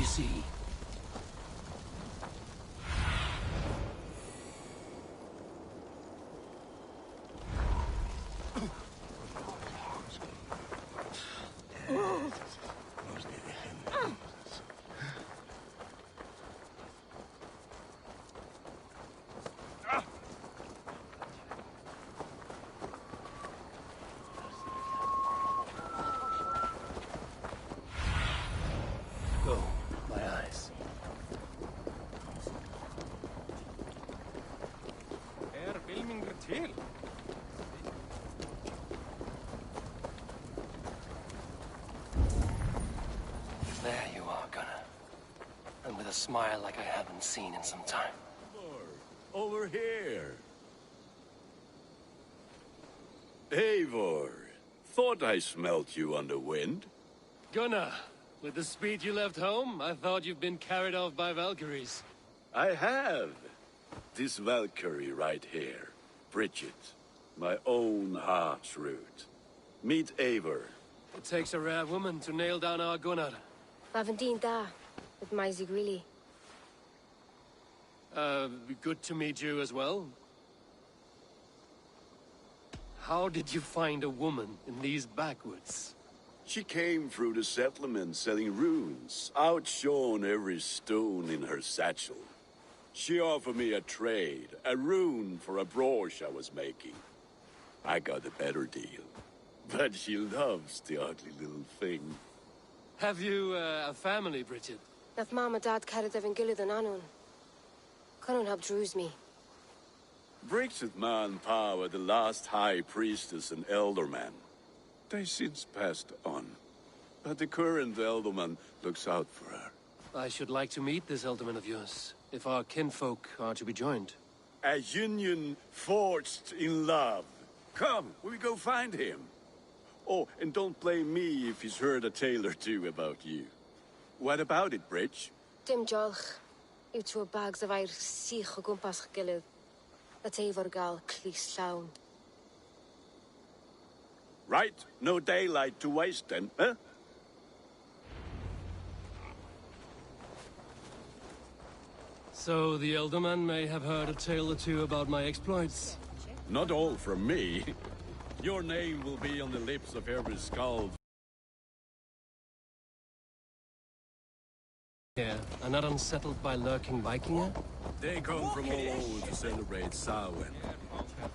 see. Go, my eyes. There you are, Gunnar. And with a smile like I haven't seen in some time. Over here. Eivor, thought I smelt you on the wind. Gunnar, with the speed you left home, I thought you'd been carried off by Valkyries. I have. This Valkyrie right here. Bridget. My own heart's root. Meet Eivor. It takes a rare woman to nail down our Gunnar. Lavendine da, with Maisy Greeley. Good to meet you as well. How did you find a woman in these backwoods? She came through the settlement selling runes, outshone every stone in her satchel. She offered me a trade, a rune for a brooch I was making. I got a better deal. But she loves the ugly little thing. Have you a family, Bridget? Nath Mom and Dad carried Evan Gillard and Anun. Couldn't help drues me. Bridget Man Pa were the last high priestess and elderman. They since passed on. But the current elderman looks out for her. I should like to meet this elderman of yours, if our kinfolk are to be joined. A union forged in love. Come, we go find him. Oh, and don't blame me if he's heard a tale or two about you. What about it, Bridge? Dim jolch. You two bags of air sich o gwmpas gilydd. A Eivor gal clis llawn. Right, no daylight to waste then, huh? So the elderman may have heard a tale or two about my exploits. Not all from me. Your name will be on the lips of every skull. Here, are not unsettled by lurking Vikinger? They come from all over to celebrate Samhain.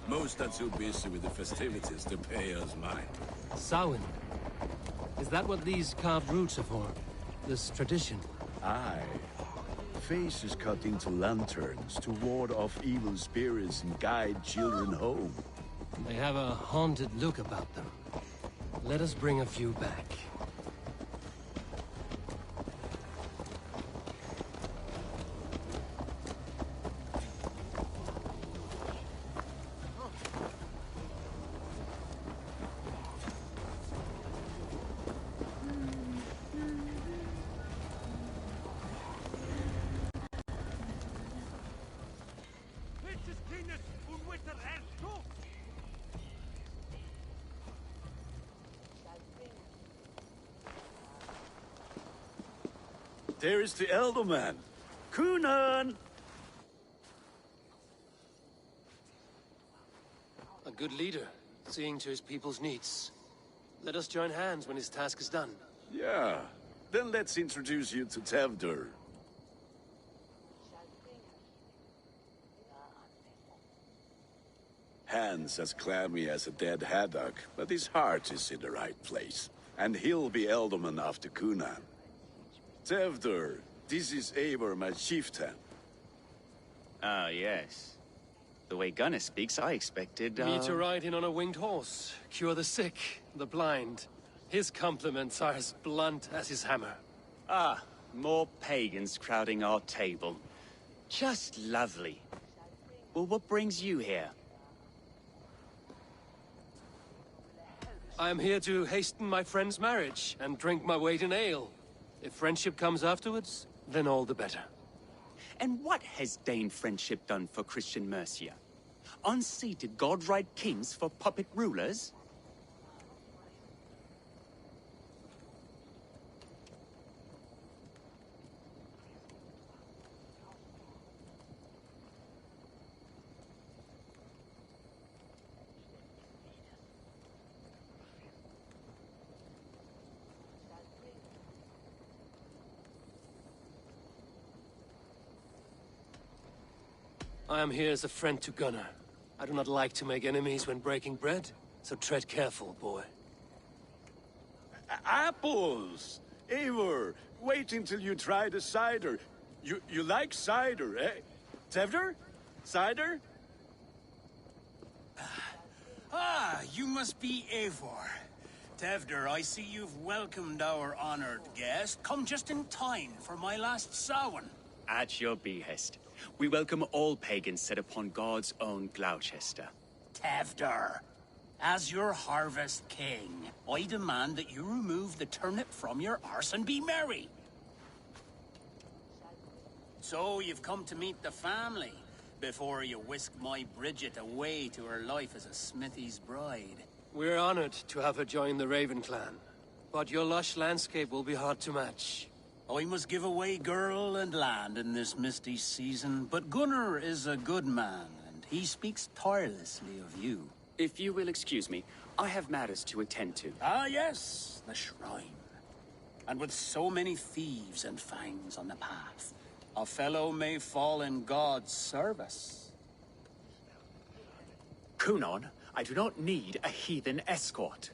Most are too busy with the festivities to pay us mind. Samhain? Is that what these carved roots are for? This tradition? Aye. Faces cut into lanterns to ward off evil spirits and guide children home. They have a haunted look about them. Let us bring a few back. There is the elderman. Kunan! A good leader, seeing to his people's needs. Let us join hands when his task is done. Yeah. Then let's introduce you to Tevdur. Hands as clammy as a dead haddock, but his heart is in the right place. And he'll be elderman after Kunan. Tevdur, this is Eivor, my chieftain. Ah, yes. The way Gunnar speaks, I expected, Me to ride in on a winged horse, cure the sick, the blind. His compliments are as blunt as his hammer. Ah, more pagans crowding our table. Just lovely. Well, what brings you here? I am here to hasten my friend's marriage and drink my weight in ale. If friendship comes afterwards, then all the better. And what has Dane friendship done for Christian Mercia? Unseated godright kings for puppet rulers? I am here as a friend to Gunnar. I do not like to make enemies when breaking bread, so tread careful, boy. Apples! Eivor, wait until you try the cider. You like cider, eh? Tevder? Cider? Ah, you must be Eivor. Tevder, I see you've welcomed our honored guest. Come just in time for my last Samhain. At your behest. We welcome all pagans set upon God's own Gloucester. Tevder, as your harvest king, I demand that you remove the turnip from your arse and be merry. So you've come to meet the family before you whisk my Bridget away to her life as a smithy's bride. We're honored to have her join the Raven clan, but your lush landscape will be hard to match. I must give away girl and land in this misty season, but Gunnar is a good man, and he speaks tirelessly of you. If you will excuse me, I have matters to attend to. Ah, yes, the shrine. And with so many thieves and fangs on the path, a fellow may fall in God's service. Kunon, I do not need a heathen escort.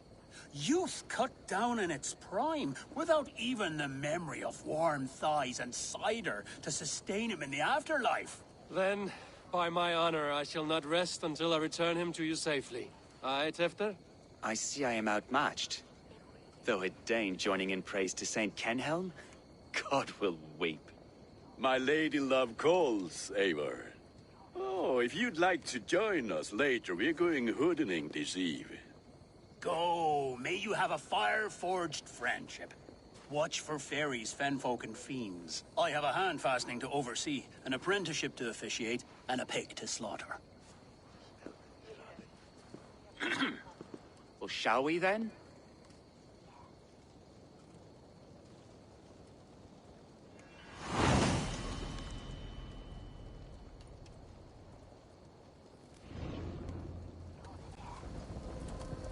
Youth cut down in its prime, without even the memory of warm thighs and cider to sustain him in the afterlife. Then, by my honor, I shall not rest until I return him to you safely. Aye, Tefter? I see I am outmatched. Though a Dane joining in praise to Saint Kenhelm, God will weep. My lady love calls, Eivor. Oh, if you'd like to join us later, we're going hoodening this eve. Go, may you have a fire-forged friendship. Watch for fairies, fenfolk, and fiends. I have a hand fastening to oversee, an apprenticeship to officiate, and a pig to slaughter. Well, shall we then?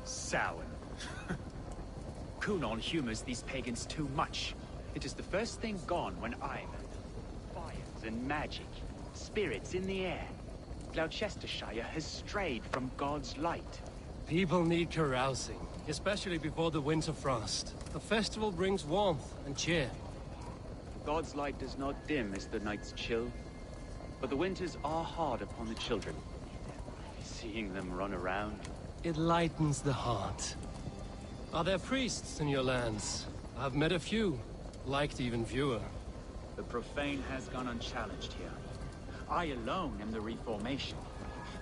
Samhain. Kunon humors these pagans too much. It is the first thing gone when I'm... Fires and magic, spirits in the air. Gloucestershire has strayed from God's light. People need carousing, especially before the winter frost. A festival brings warmth and cheer. God's light does not dim as the nights chill, but the winters are hard upon the children. Seeing them run around... It lightens the heart. Are there priests in your lands? I've met a few, liked even fewer. The profane has gone unchallenged here. I alone am the Reformation.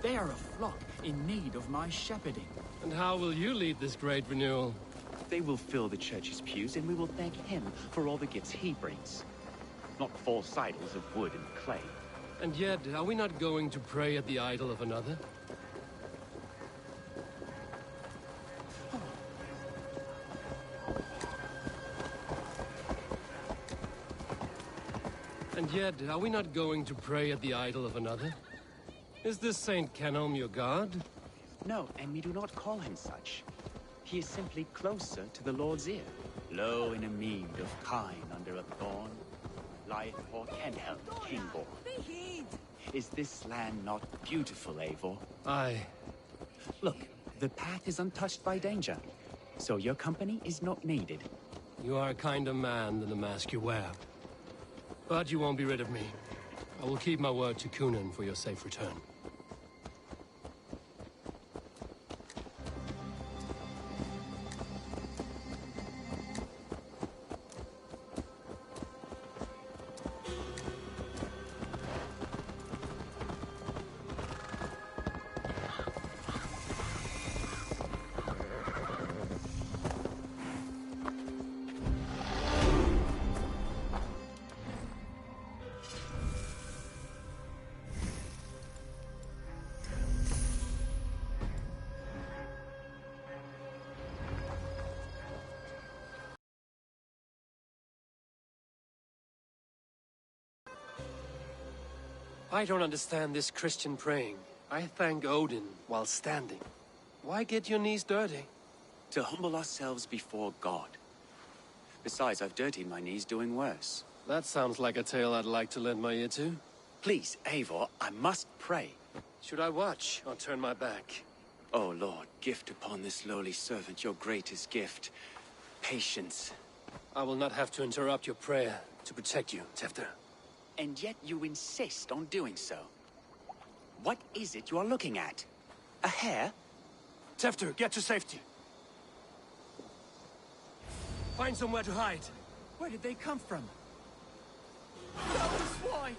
They are a flock in need of my shepherding. And how will you lead this great renewal? They will fill the church's pews, and we will thank him for all the gifts he brings. Not false idols of wood and clay. And yet, are we not going to pray at the idol of another? And yet, are we not going to pray at the idol of another? Is this Saint Kenhelm your god? No, and we do not call him such. He is simply closer to the Lord's ear. Low in a mead of kine under a thorn, lieth for Kenhelm, Kingborn. Is this land not beautiful, Eivor? Aye. Look, the path is untouched by danger, so your company is not needed. You are a kinder man than the mask you wear. But you won't be rid of me. I will keep my word to Kunon for your safe return. I don't understand this Christian praying. I thank Odin while standing. Why get your knees dirty? To humble ourselves before God. Besides, I've dirtied my knees doing worse. That sounds like a tale I'd like to lend my ear to. Please, Eivor, I must pray. Should I watch or turn my back? Oh, Lord, gift upon this lowly servant your greatest gift. Patience. I will not have to interrupt your prayer to protect you, Tefter. And yet you insist on doing so. What is it you are looking at? A hare? Tefter, get to safety. Find somewhere to hide. Where did they come from? Oh, swine!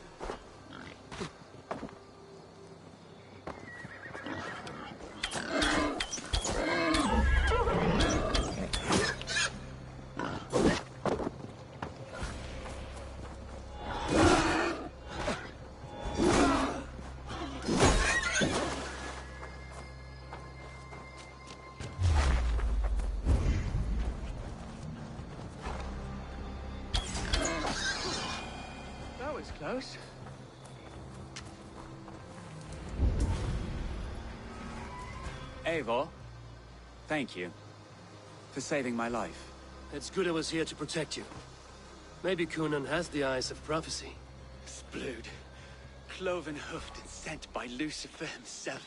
Close. Eivor, thank you for saving my life. It's good I was here to protect you. Maybe Cunan has the eyes of prophecy. Splood, cloven-hoofed and sent by Lucifer himself.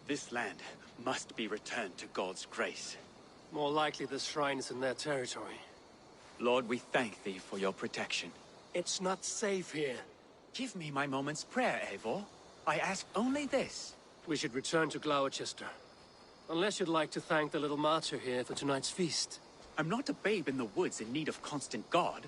This land must be returned to God's grace. More likely the shrine is in their territory. Lord, we thank thee for your protection. It's not safe here. Give me my moment's prayer, Eivor. I ask only this. We should return to Gloucester. Unless you'd like to thank the little martyr here for tonight's feast. I'm not a babe in the woods in need of constant guard.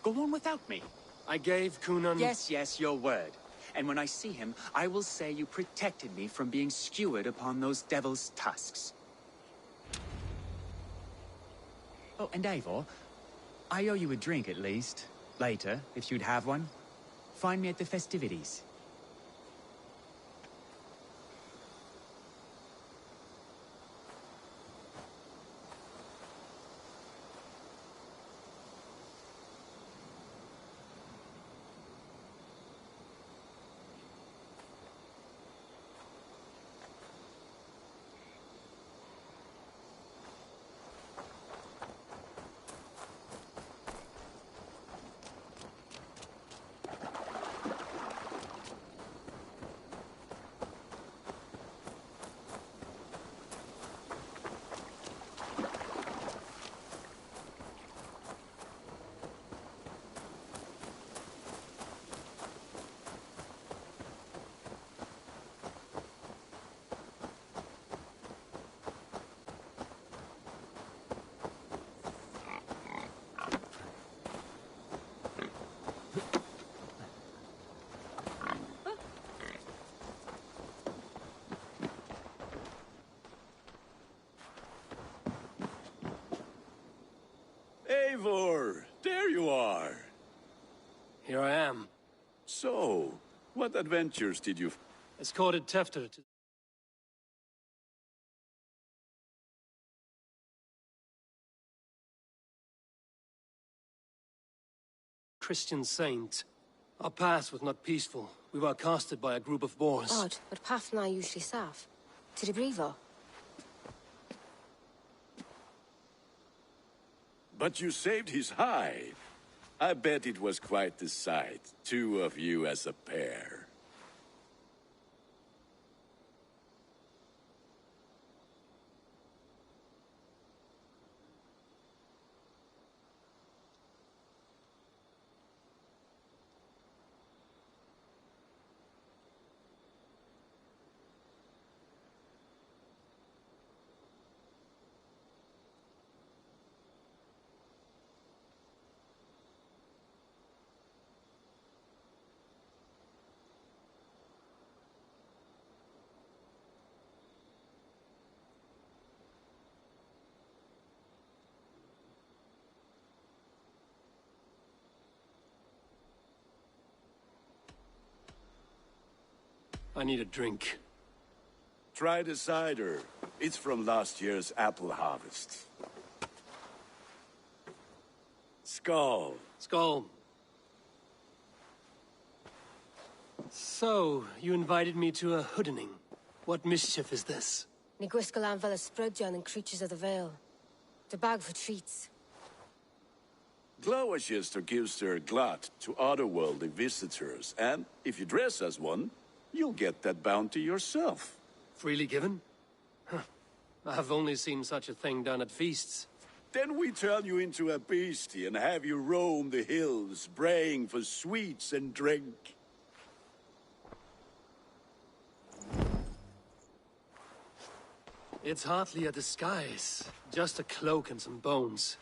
Go on without me. I gave Cunan... Yes, your word. And when I see him, I will say you protected me from being skewered upon those devil's tusks. Oh, and Eivor, I owe you a drink at least. Later, if you'd have one. Find me at the festivities. Eivor, there you are. Here I am. So, what adventures did you... Escorted Tefter to... Christian saint. Our past was not peaceful. We were accosted by a group of boars. Odd, but path na usually safe. To the brifo. But you saved his hide. I bet it was quite the sight. Two of you as a pair. I need a drink. Try the cider. It's from last year's apple harvest. Skull. Skull. So, you invited me to a hoodening. What mischief is this? Ni gwisgalan fel y Sprydjan and creatures of the Vale. The bag for treats. Gloucester gives their glut to otherworldly visitors, and if you dress as one, you'll get that bounty yourself. Freely given? Huh. I've only seen such a thing done at feasts. Then we turn you into a beastie and have you roam the hills, braying for sweets and drink. It's hardly a disguise. Just a cloak and some bones.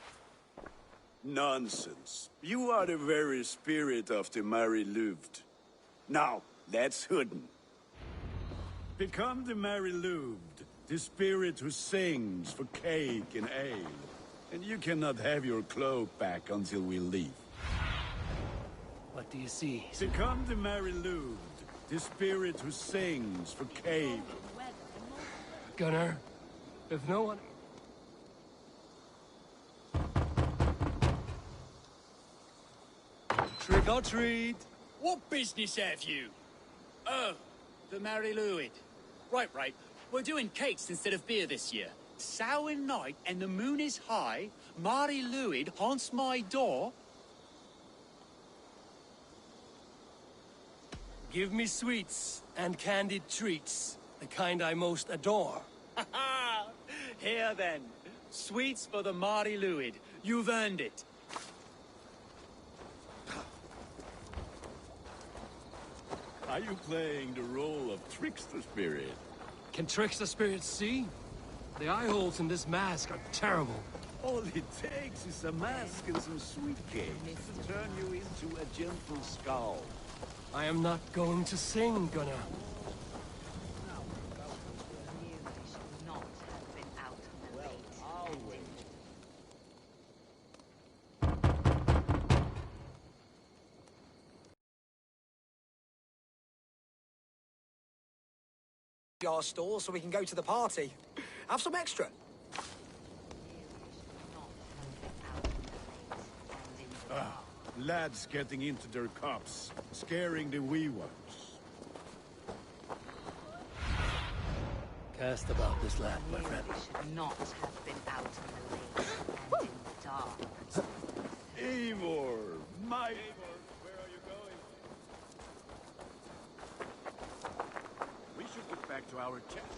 Nonsense. You are the very spirit of the Mary Louved. Now, that's Hooden. Become the Mary Louved, the spirit who sings for cake and ale. And you cannot have your cloak back until we leave. What do you see? Become the Mary Louved, the spirit who sings for cake. Gunnar, if no one... Trick or treat! What business have you? Oh, the Mary Louid. Right. We're doing cakes instead of beer this year. Sour night and the moon is high. Mary Louid haunts my door. Give me sweets and candied treats, the kind I most adore. Here then, sweets for the Mary Louid. You've earned it. Are you playing the role of trickster spirit? Can trickster spirits see? The eye holes in this mask are terrible. All it takes is a mask and some sweet cake to turn you into a gentle skull. I am not going to sing, Gunnar. I'll wait. Our store so we can go to the party. Have some extra. Lads getting into their cups, scaring the wee ones. Cast about this land, my friend. Should not have been out in the late and in the dark. Eivor! My Eivor, where are you going? We should get back to our chat.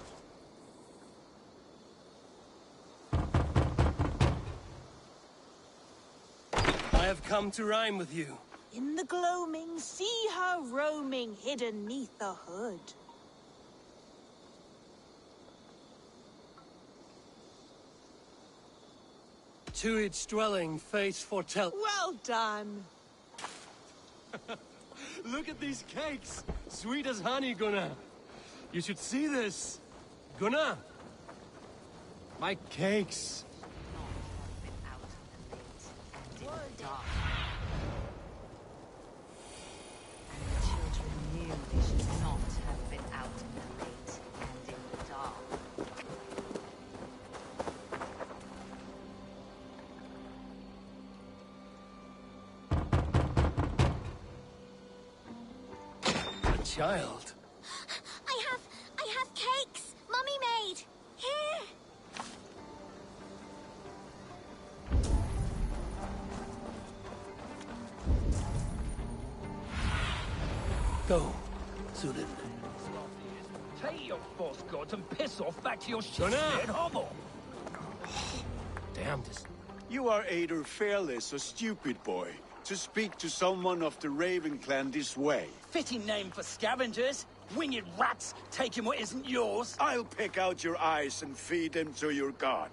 I have come to rhyme with you. In the gloaming, see her roaming, hidden neath the hood. To its dwelling, fate foretell. Well done. Look at these cakes! Sweet as honey, Gunnar. You should see this. Gunnar! My cakes. Child. I have cakes Mummy made. Here. Go, Zulin. Take your false gods and piss off back to your Gunnar! shit hovel. Damn this. You are either fearless or stupid, boy, to speak to someone of the Raven clan this way. Fitting name for scavengers. Winged rats taking what isn't yours. I'll pick out your eyes and feed them to your god.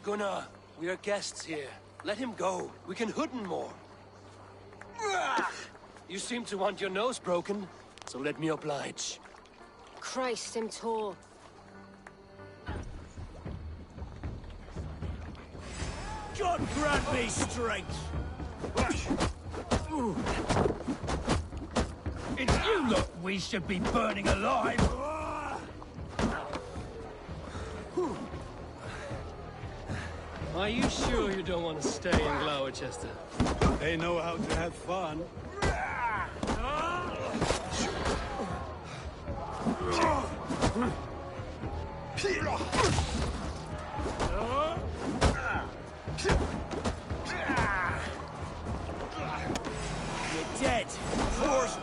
Gunnar, we are guests here. Let him go. We can Hooden more. You seem to want your nose broken, so let me oblige. Christ, I'm tall. God grant me strength. It's you lot we should be burning alive. Are you sure you don't want to stay in Gloucester? They know how to have fun.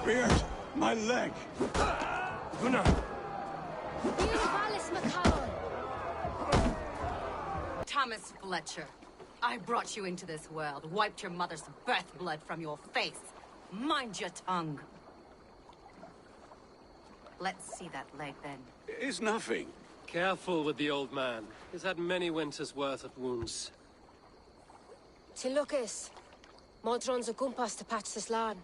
Beard! My leg! Gunnar! Thomas Fletcher, I brought you into this world, wiped your mother's birth blood from your face. Mind your tongue. Let's see that leg, then. It's nothing. Careful with the old man. He's had many winters' worth of wounds. To Lucas. Modron's a gumpas to patch this land.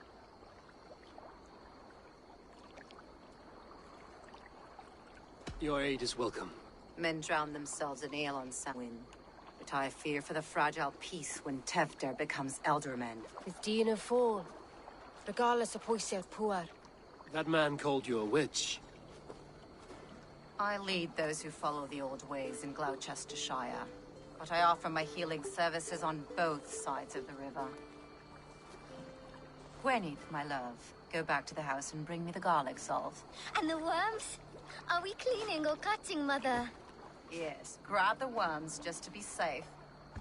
Your aid is welcome. Men drown themselves in ale on Samhain. But I fear for the fragile peace when Tevder becomes elderman. With Dean and fall. Regardless of Poisier Puar. That man called you a witch. I lead those who follow the old ways in Gloucestershire. But I offer my healing services on both sides of the river. Gwyneth, my love, go back to the house and bring me the garlic salt. And the worms? Are we cleaning or cutting, Mother? Yes, grab the worms just to be safe.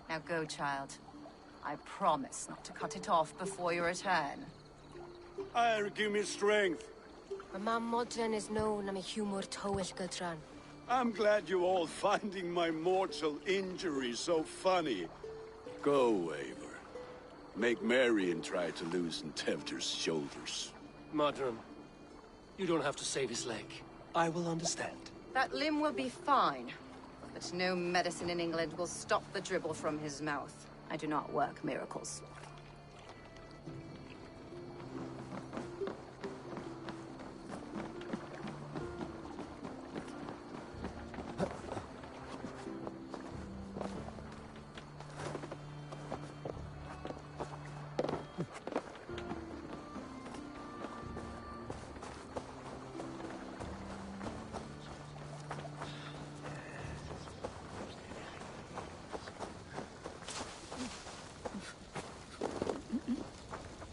Now go, child. I promise not to cut it off before you return. Give me strength. My mam Modron is known am a humor towish Gudran. I'm glad you all finding my mortal injury so funny. Go, Eivor. Make merry and try to loosen Tevder's shoulders. Modron, you don't have to save his leg. I will understand. That limb will be fine. But no medicine in England will stop the dribble from his mouth. I do not work miracles.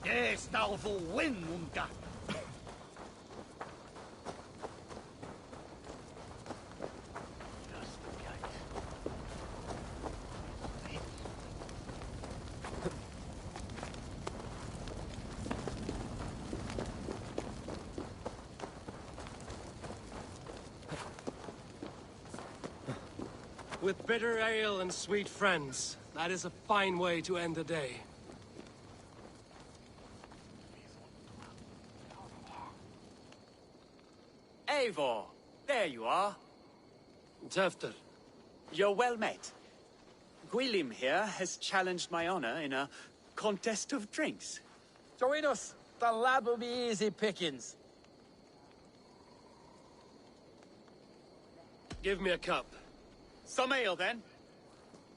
Yes, thou will win, Munka. With bitter ale and sweet friends, that is a fine way to end the day. Eivor, there you are. Tevder. You're well met. Gwilym here has challenged my honor in a contest of drinks. Join us. The lad will be easy pickings. Give me a cup. Some ale, then.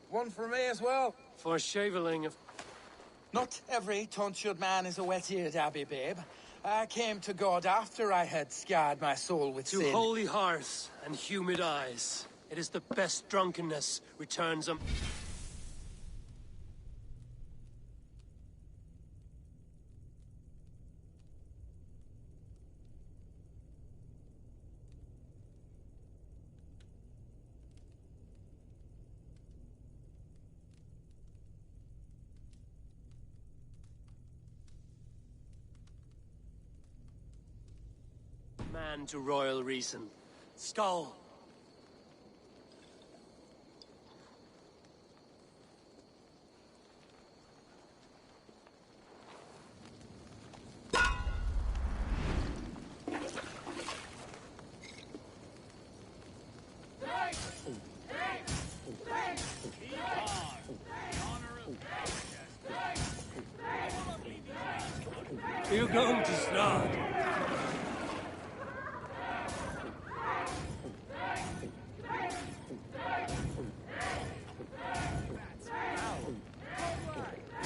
One for me as well. For shaveling of... Not every tonsured man is a wet-eared abbey, babe. I came to God after I had scarred my soul with To sin. holy hearth and humid eyes. It is the best drunkenness returns them. Man to royal reason. Skull. Are you going to start?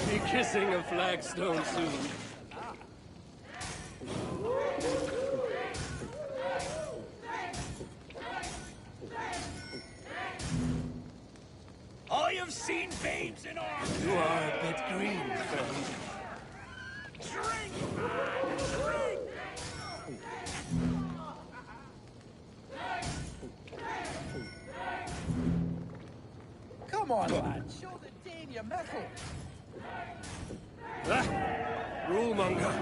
Be kissing a flagstone soon. I have seen babes in arms. You are a bit green, friend. Drink, man, drink. Come on, lad. Show the Dane your mettle. Ah, rule monger.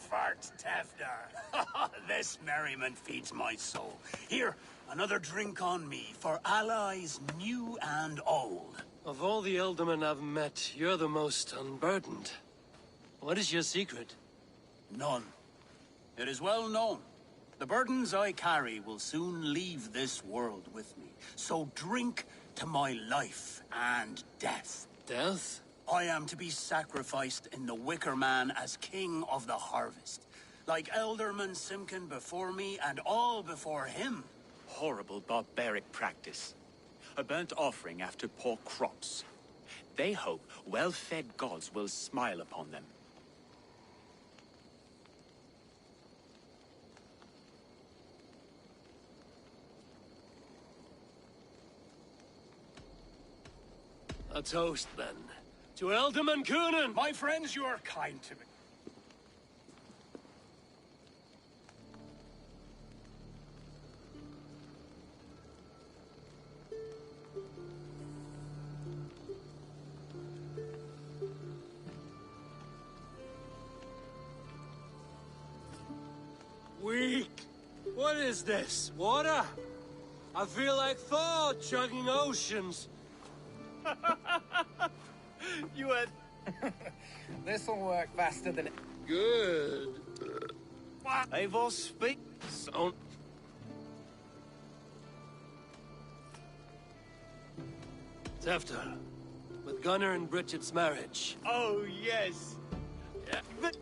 fart, Tefter. This merriment feeds my soul. Here, another drink on me for allies new and old. Of all the Eldermen I've met, you're the most unburdened. What is your secret? None. It is well known. The burdens I carry will soon leave this world with me. So drink to my life and death. Death? I am to be sacrificed in the Wicker Man as king of the harvest. Like Elderman Simkin before me and all before him. Horrible barbaric practice. A burnt offering after poor crops. They hope well-fed gods will smile upon them. A toast, then. To Elderman Coonan! My friends, you are kind to me. Weak! What is this? Water? I feel like Thor chugging oceans. You had... This'll work faster than... Good. Eivor speak... So... Tefter, with Gunnar and Bridget's marriage. Oh, yes. Yeah. But...